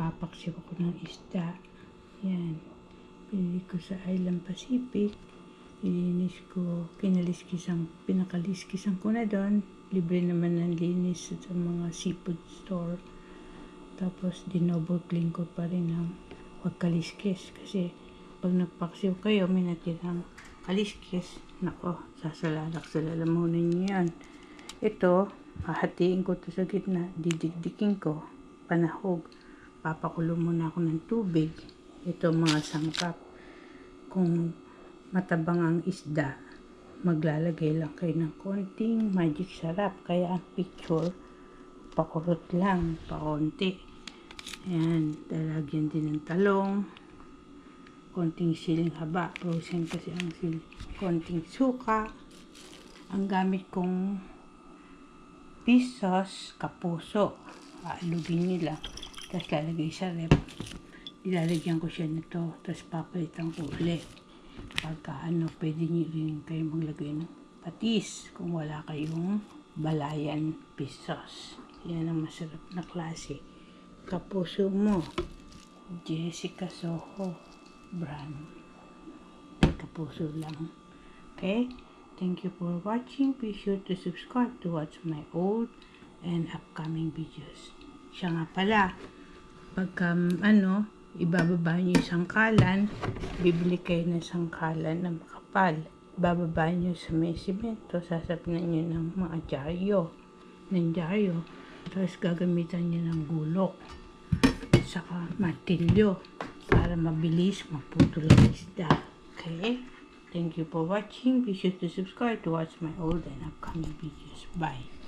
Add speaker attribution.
Speaker 1: Magpapaksiw ako ng isda. Yan. Pinili ko sa Island Pacific. Pinakaliskisan ko na doon. Libre naman ng linis sa mga seafood store. Tapos, dinoble clean ko pa rin ng pagkaliskis. Kasi, pag nagpaksiw kayo, may natirang kaliskis. Nako, sasalalamunan nyo yan. Ito, hahatiin ko to sa gitna. Didikdikin ko. Panahog. Papakulo muna ako ng tubig. Ito mga sangkap. Kung matabang ang isda, maglalagay lang kayo ng konting magic sarap. Kaya ang picture, pakurot lang, pakonti. Ayan, lalagyan din ng talong. Konting siling haba. Frozen kasi ang siling. Konting suka. Ang gamit kong fish sauce, kapuso. Aalugin nila. Tapos lalagay sa rep. Ilalagyan ko siya nito. Tapos papalitan ko ulit. Pagka pwede nyo rin kayo maglagay ng patis. Kung wala kayong balayan fish sauce. Yan ang masarap na klase. Kapuso mo. Jessica Soho brand. Kapuso lang. Okay? Thank you for watching. Be sure to subscribe to watch my old and upcoming videos. Siya nga pala, pagka ibababa nyo yung sangkalan, bibili kayo ng sangkalan na makapal. Ibababa nyo sa may simento, sasapinan nyo ng mga dyaryo. Tapos gagamitan nyo ng gulok. Saka martilyo para mabilis maputol ang isda. Okay? Thank you for watching. Be sure to subscribe to watch my old and upcoming videos. Bye.